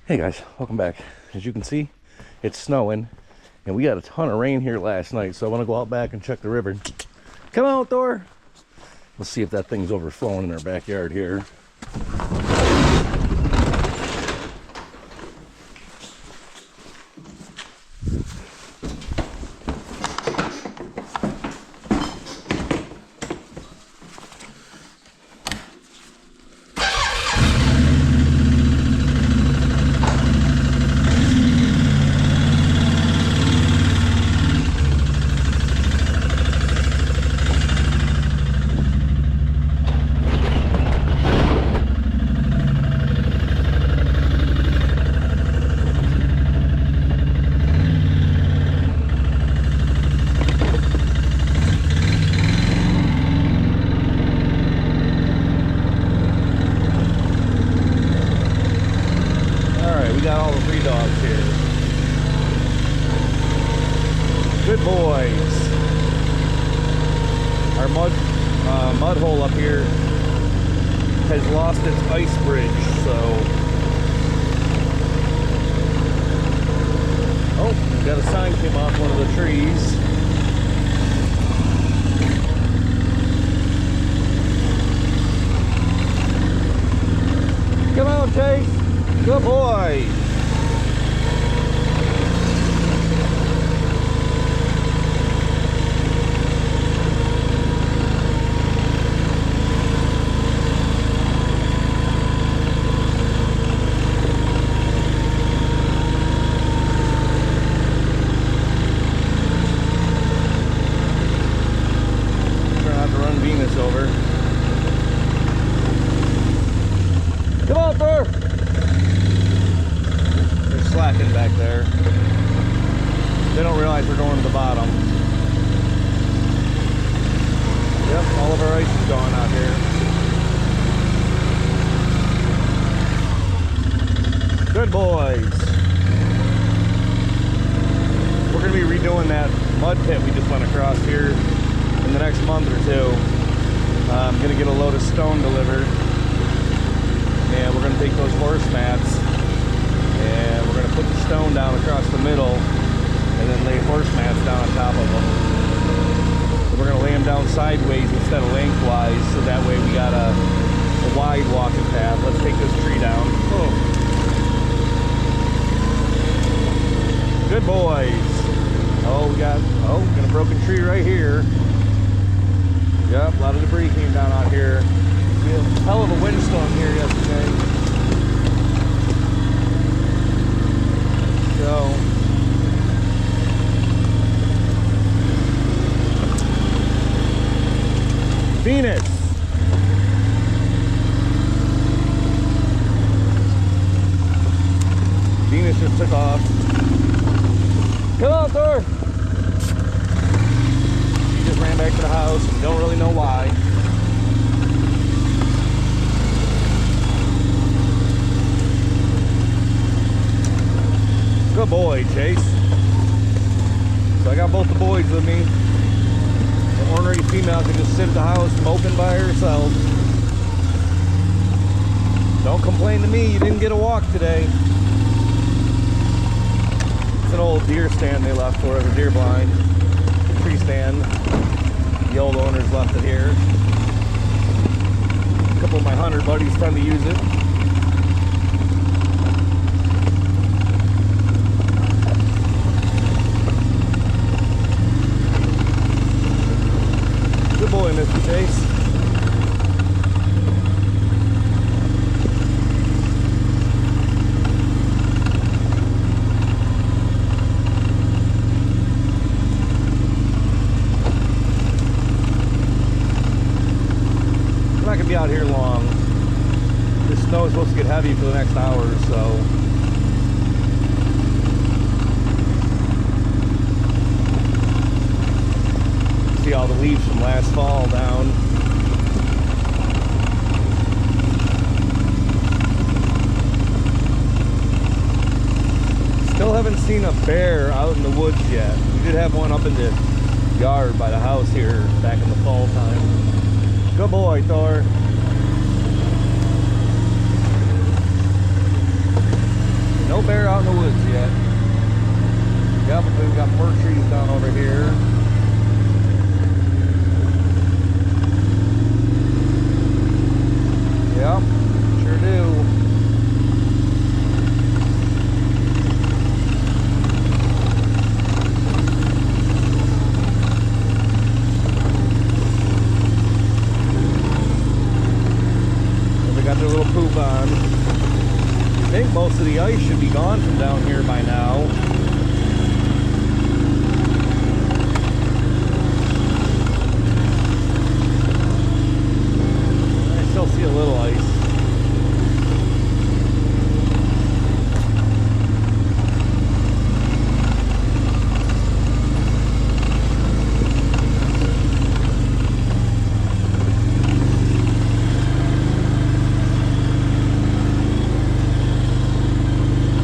Hey guys, welcome back. As you can see, it's snowing and we got a ton of rain here last night, so I want to go out back and check the river. Come on, Thor. Let's see if that thing's overflowing in our backyard here. Got all the three dogs here. Good boys. Our mud hole up here has lost its ice bridge, so oh, we got a sign came off one of the trees. Come on, Chase. Good boy. Try not to run Venus over. Come on, Thor. Slacking back there. They don't realize we're going to the bottom. Yep, all of our ice is gone out here. Good boys. We're going to be redoing that mud pit we just went across here in the next month or two. I'm going to get a load of stone delivered, and we're going to take those horse mats and we're going to put the stone down across the middle and then lay horse mats down on top of them. So we're going to lay them down sideways instead of lengthwise, so that way we got a wide walking path. Let's take this tree down. Oh. Good boys. Oh, we got a broken tree right here. Yep, a lot of debris came down out here. We had a hell of a windstorm here yesterday. So Venus. Venus just took off. Come on, Thor. She just ran back to the house and don't really know why. Good boy, Chase. So I got both the boys with me. The ornery female can just sit at the house moping by herself. Don't complain to me, you didn't get a walk today. It's an old deer stand they left for us, a deer blind. Tree stand. The old owners left it here. A couple of my hunter buddies trying to use it. Good boy, Mr. Chase. We're not gonna be out here long. This snow is supposed to get heavy for the next hour or so. See all the leaves from last fall down. Still haven't seen a bear out in the woods yet. We did have one up in the yard by the house here back in the fall time. Good boy, Thor. No bear out in the woods yet. Yep, we've got fir trees down over here. Yep, sure do. And we got their little poop on. I think most of the ice should be gone from down here by now. See a little ice.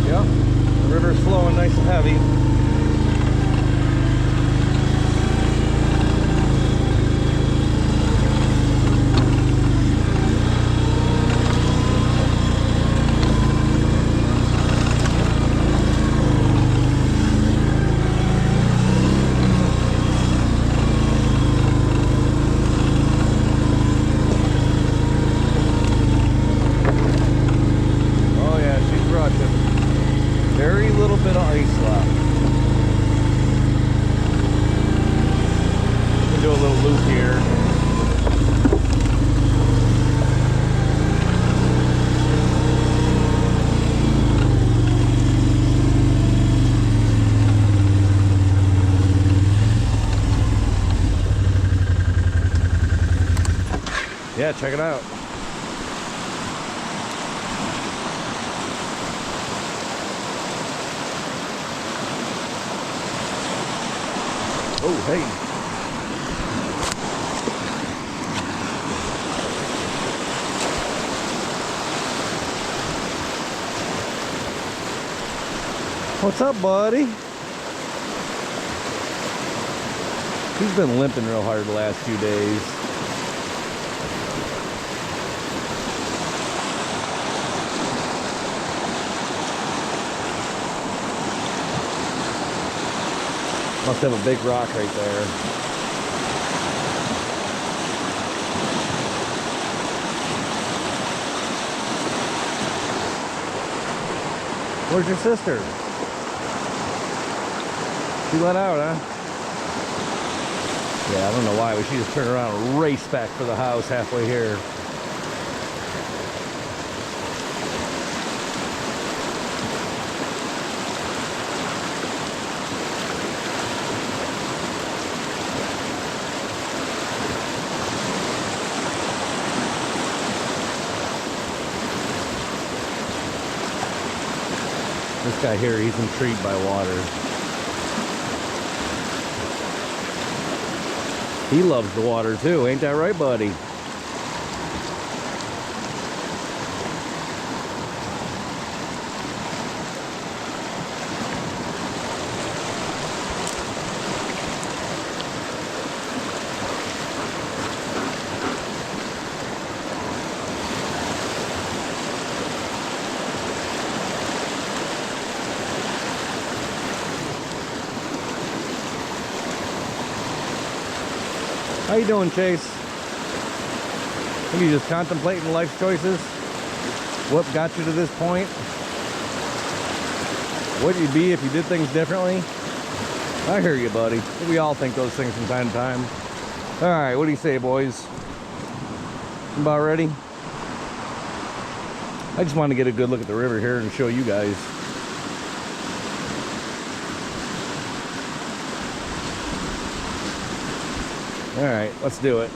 Yep, the river's flowing nice and heavy. Very little bit of ice left. We'll do a little loop here. Yeah, check it out. Oh, hey. What's up, buddy? He's been limping real hard the last few days. Must have a big rock right there. Where's your sister? She let out, huh? Yeah, I don't know why, but she just turned around and raced back for the house halfway here. This guy here, he's intrigued by water. He loves the water too, ain't that right, buddy? How you doing, Chase? Are you just contemplating life's choices? What got you to this point? What'd you be if you did things differently? I hear you, buddy. We all think those things from time to time. All right, what do you say, boys? About ready? I just want to get a good look at the river here and show you guys. All right, let's do it.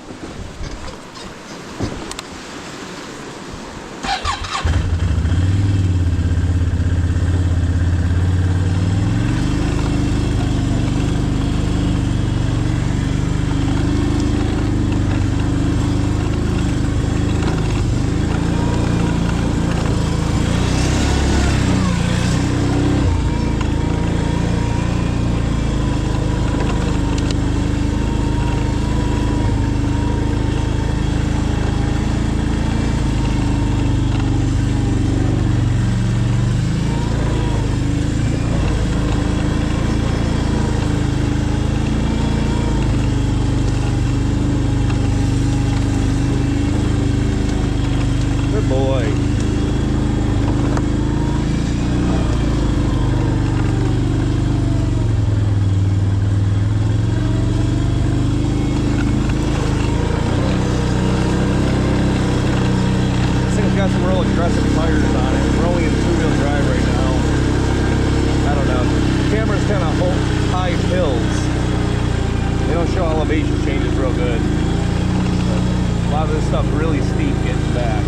stuff's really steep getting back.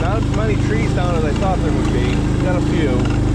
Not as many trees down as I thought there would be. Got a few.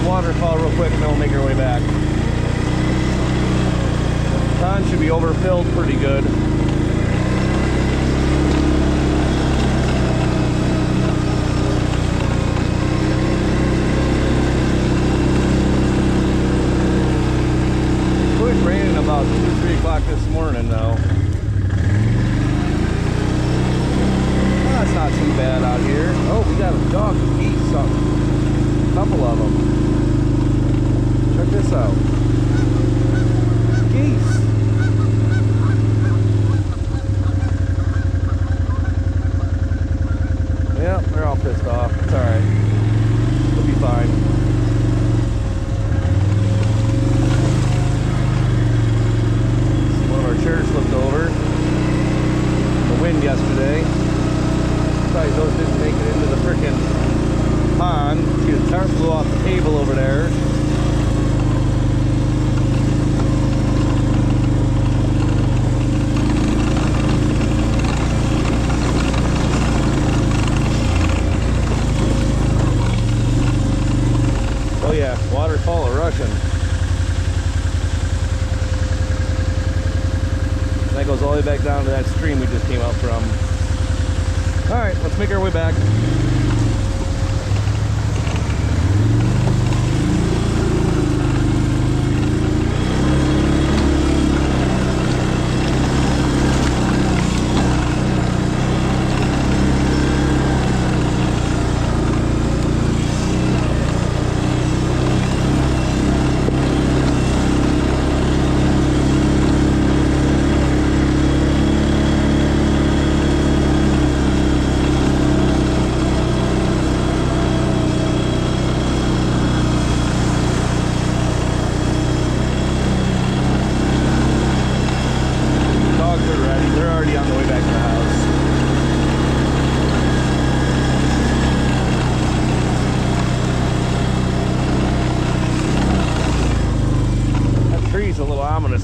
Waterfall real quick and then we'll make our way back. Pond should be overfilled pretty good. It quit raining about 2-3 o'clock this morning though. That's not too bad out here. Oh, we got a dog who eats something. A couple of them. Check this out. Geese. Yeah, they're all pissed off. It's alright. We'll be fine. One of our chairs flipped over. The wind yesterday. Besides, those didn't make it into the frickin' pond. See, the tarp blew off the table over there. Oh yeah, waterfall of Russian. And that goes all the way back down to that stream we just came out from. Alright, let's make our way back.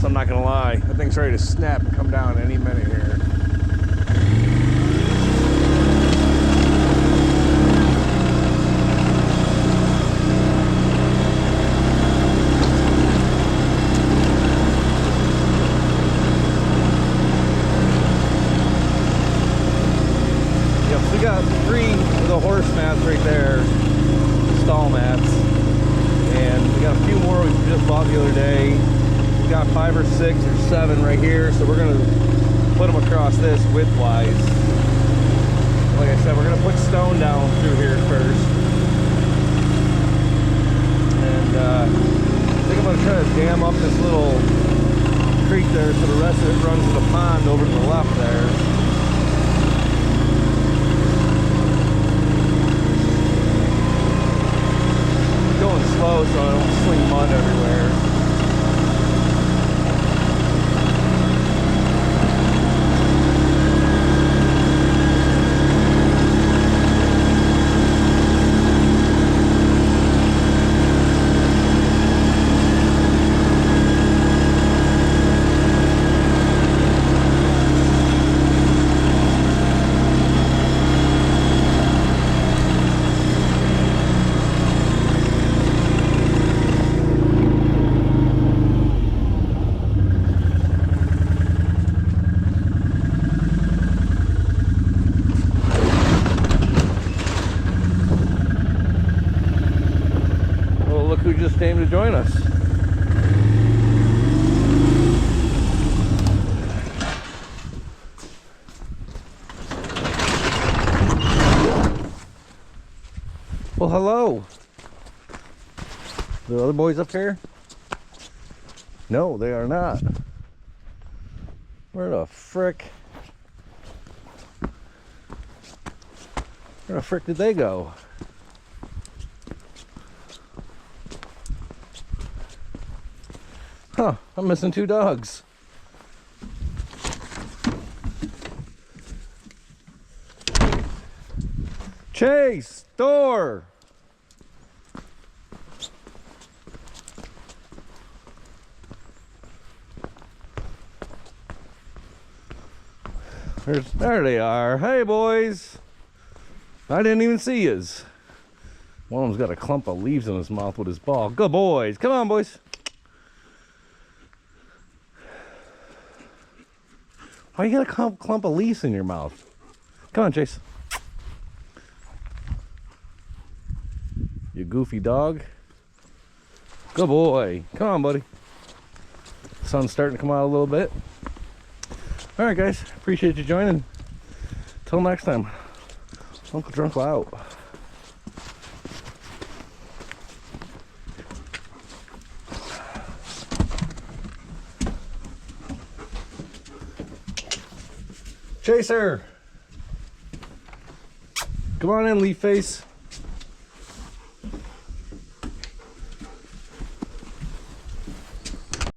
I'm not gonna lie, that thing's ready to snap and come down any minute here. Yep, so we got 3 of the horse mats right there, stall mats, and we got a few more we just bought the other day. Got 5 or 6 or 7 right here, so we're gonna put them across this widthwise. Like I said, we're gonna put stone down through here first, and I think I'm gonna try to dam up this little creek there, so the rest of it runs to the pond over to the left there. Going slow so I don't sling mud everywhere. Who just came to join us. Well, hello. The other boys up here? No, they are not. Where the frick did they go? Huh, I'm missing 2 dogs. Chase, door. There they are. Hey, boys. I didn't even see yous. One of them's got a clump of leaves in his mouth with his ball. Good boys. Come on, boys. Why you got a clump of leaves in your mouth? Come on, Chase. You goofy dog. Good boy. Come on, buddy. Sun's starting to come out a little bit. All right, guys. Appreciate you joining. Till next time. UncleDruncle out. Chaser! Come on in, leaf face.